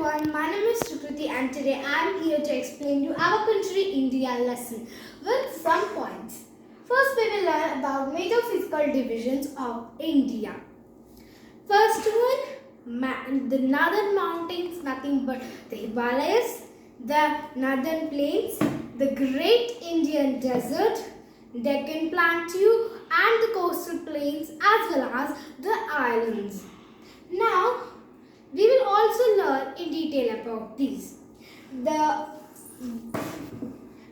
everyone, my name is SRIKRITI and today I am here to explain you our country India lesson with some points. First we will learn about major physical divisions of India. First one, the northern mountains, nothing but the Himalayas, the northern plains, the great Indian desert, Deccan Plateau and the coastal plains as well as the islands. Now, we will also learn in detail about these. The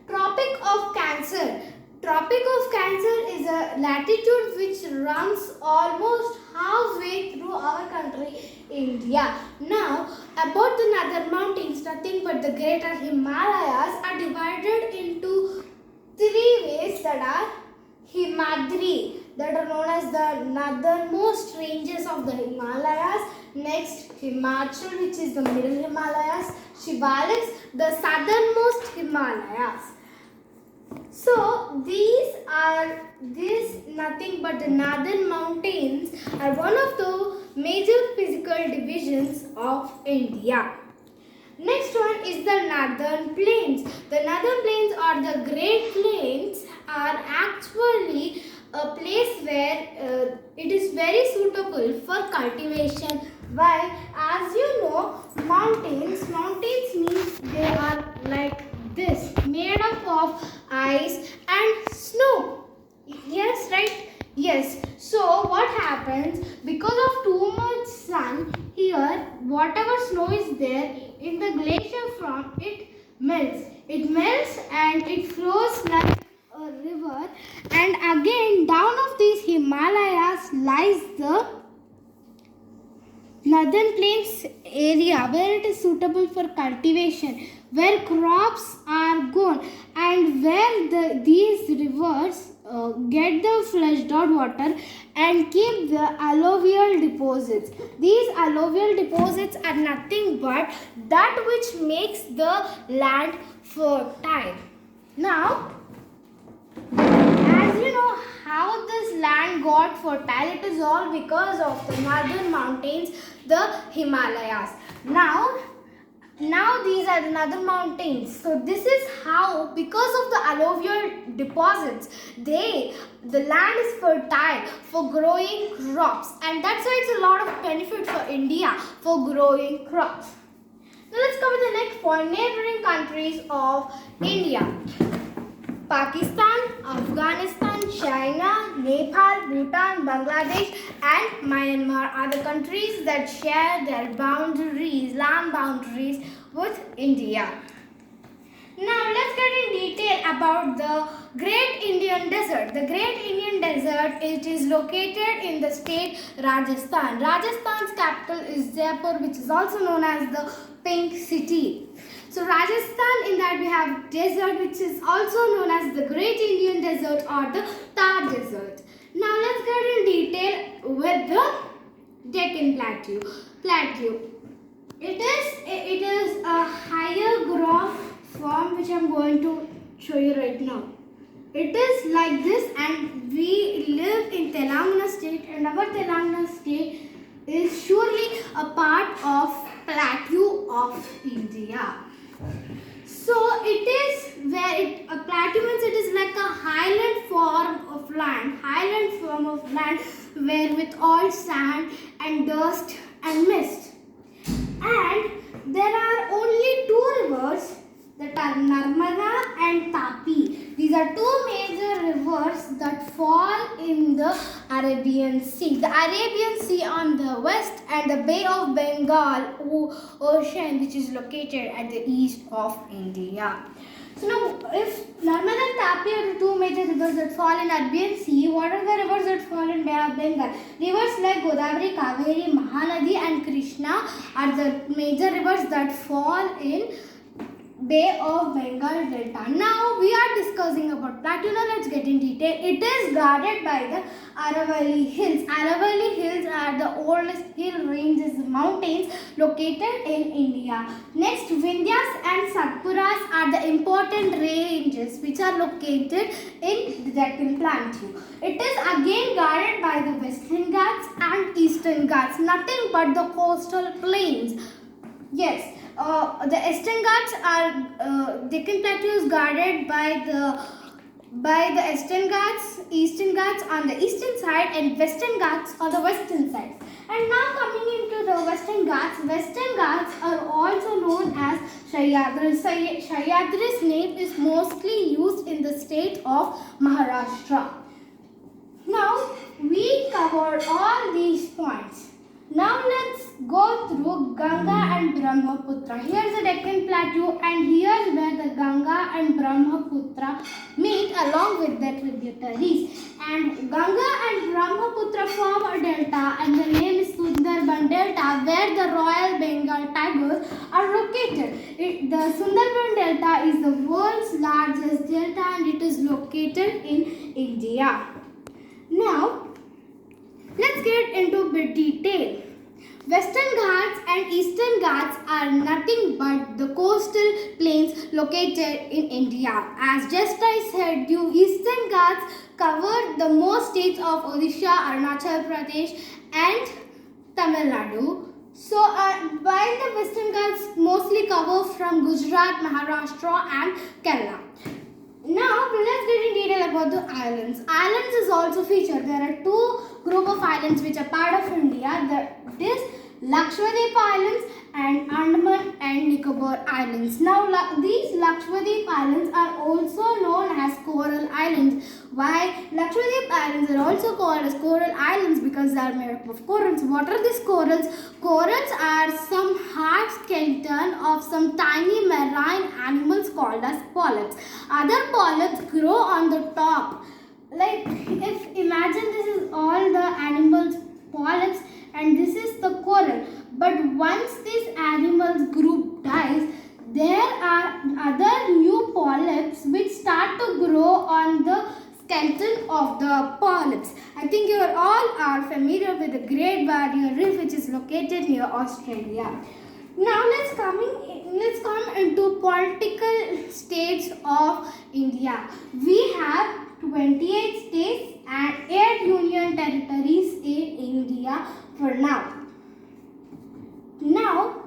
Tropic of Cancer. Tropic of Cancer is a latitude which runs almost halfway through our country, India. Now, about the northern mountains, nothing but the greater Himalayas are divided into three ways that are Himadri, that are known as the northernmost ranges of the Himalayas. Next, Himachal, which is the middle Himalayas. Shivaliks, the southernmost Himalayas. So, these nothing but the northern mountains are one of the major physical divisions of India. Next one is the northern plains. The northern plains or the Great Plains are actually a place where it is very suitable for cultivation. Why? As you know, mountains means they are like this, made up of ice and snow. Yes, right? Yes. So what happens, because of too much sun here, whatever snow is there in the glacier form, it melts. It melts and it flows like a river, and again down of these Himalayas lies the northern plains area where it is suitable for cultivation, where crops are grown and where these rivers get the flushed out water and keep the alluvial deposits. These alluvial deposits are nothing but that which makes the land fertile. Now, as you know how this land got fertile, it is all because of the northern mountains, the Himalayas. Now these are the northern mountains. So this is how, because of the alluvial deposits, the land is fertile for growing crops, and that's why it's a lot of benefit for India for growing crops. Now let's cover the next point, neighboring countries of India. Pakistan, Afghanistan, China, Nepal, Bhutan, Bangladesh and Myanmar are the countries that share their boundaries, land boundaries with India. Now let's get in detail about the Great Indian Desert. The Great Indian Desert, it is located in the state Rajasthan. Rajasthan's capital is Jaipur, which is also known as the Pink City. So Rajasthan, in that we have desert, which is also known as the Great Indian Desert or the Thar Desert. Now let's get in detail with the Deccan Plateau. It is a higher ground form which I am going to show you right now. It is like this, and we live in Telangana state, and our Telangana state is surely a part of plateau of India. So it is where a plateau means it is like a highland form of land, where with all sand and dust and mist. And there are only two rivers, that are Narmada and Tapi. These are two major rivers that fall in the Arabian Sea. The Arabian Sea on the west and the Bay of Bengal Ocean, which is located at the east of India. So now, if Narmada and Tapi are the two major rivers that fall in Arabian Sea, what are the rivers that fall in Bay of Bengal? Rivers like Godavari, Kaveri, Mahanadi and Krishna are the major rivers that fall in Bay of Bengal Delta. Now we are discussing about plateau. Now let's get in detail. It is guarded by the Aravalli Hills. Aravalli Hills are the oldest hill ranges, mountains located in India. Next, Vindhyas and Satpuras are the important ranges which are located in the Deccan Plateau. It is again guarded by the Western Ghats and Eastern Ghats, nothing but the coastal plains. Yes. The Eastern Ghats are Deccan Plateau is guarded by the Eastern Ghats on the eastern side and Western Ghats on the western side. And now coming into the Western Ghats are also known as Sahyadris. Sahyadris name is mostly used in the state of Maharashtra. Now we covered all these points. Now let's go through Ganga and Brahmaputra. Here's the Deccan Plateau and here's where the Ganga and Brahmaputra meet along with their tributaries. And Ganga and Brahmaputra form a delta and the name is Sundarban Delta where the Royal Bengal tigers are located. The Sundarban Delta is the world's largest delta and it is located in India. Now, let's get into a bit detail. Western Ghats and Eastern Ghats are nothing but the coastal plains located in India. As just I said, the Eastern Ghats cover the most states of Odisha, Arunachal Pradesh and Tamil Nadu. So, while the Western Ghats mostly cover from Gujarat, Maharashtra and Kerala. Now, let's get in detail about the islands. Islands is also featured. There are two group of islands which are part of India. That is Lakshadweep Islands and Andaman and Nicobar Islands. Now, these Lakshadweep Islands are also known as Coral Islands. Why? Lakshadweep Islands are also called as Coral Islands because they are made up of corals. What are these corals? Corals are some hard skeleton of some tiny marine animals called as polyps. Other polyps grow on the top. Like if imagine this is all the animals polyps and this is the coral. But once this animals group dies, there are other new polyps which start to grow on the skeleton of the polyps. I think you all are familiar with the Great Barrier Reef which is located near Australia. Now let's come into political states of India. We have 28 states and 8 union territories in India for now. Now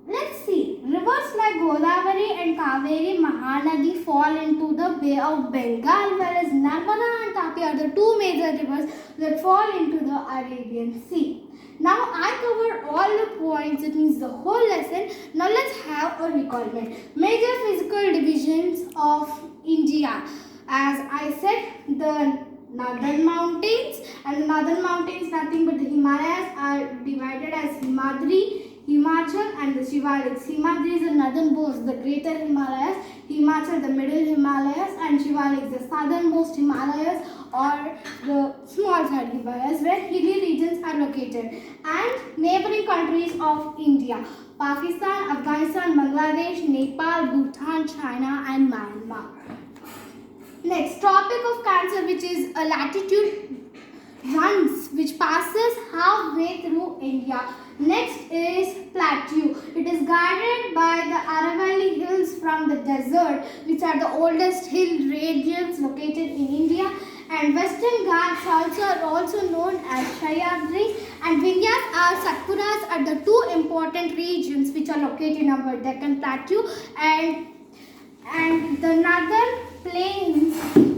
let's see. Rivers like Godavari and Kaveri Mahanadi fall into the Bay of Bengal, whereas Narmada and Tapi are the two major rivers that fall into the Arabian Sea. Now I covered all the points, it means the whole lesson. Now let's have a recallment. Major physical divisions of India. As I said, the northern mountains, and the northern mountains nothing but the Himalayas are divided as Himadri, Himachal and the Shivaliks. Himadri is the northernmost, the greater Himalayas, Himachal the middle Himalayas and Shivaliks the southernmost Himalayas or the small side Himalayas where hilly regions are located. And neighboring countries of India, Pakistan, Afghanistan, Bangladesh, Nepal, Bhutan, China and Myanmar. Next, Tropic of Cancer, which is a latitude runs which passes halfway through India. Next is Plateau. It is guarded by the Aravalli Hills from the desert, which are the oldest hill regions located in India. And Western Ghats are also known as Sahyadris, and Vindhyas are Satpuras are the two important regions which are located in our Deccan Plateau, and the northern plains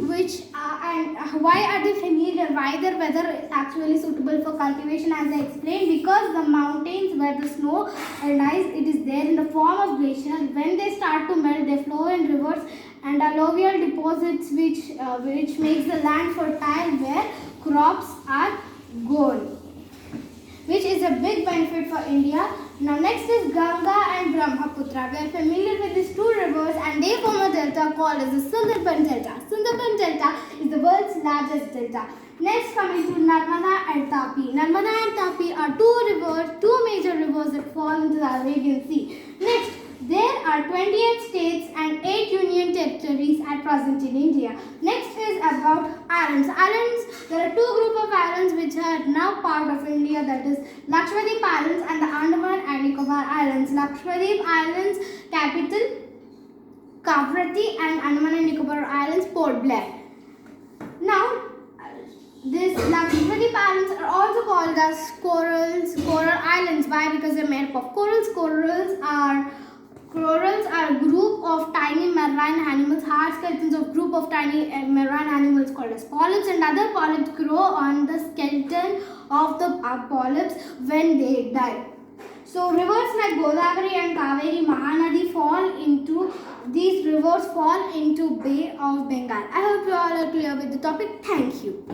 which and why are they familiar, why their weather is actually suitable for cultivation, as I explained, because the mountains where the snow and ice it is there in the form of glacier, when they start to melt they flow in rivers and alluvial deposits which makes the land fertile where crops are grown, which is a big benefit for India. Now next is Ganga and Brahmaputra. We are familiar with these two rivers and they form a delta called as the Sundarban Delta. Sundarban Delta is the world's largest delta. Next coming to Narmada and Tapi. Narmada and Tapi are two major rivers that fall into the Arabian Sea. Next, there are 28 states and 8 union territories at present in India. Next is about islands. There are two groups of islands which are now part of India, that is Lakshadweep Islands and the Andaman and Nicobar Islands. Lakshadweep Islands capital Kaveri and Andaman and Nicobar Islands Port Blair. Now these Lakshadweep Islands are also called as coral islands. Why? Because they are made up of corals. Corals are Corals are a group of tiny marine animals, hard skeletons of group of tiny marine animals called as polyps, and other polyps grow on the skeleton of the polyps when they die. So rivers like Godavari and Kaveri, Mahanadi these rivers fall into Bay of Bengal. I hope you all are clear with the topic. Thank you.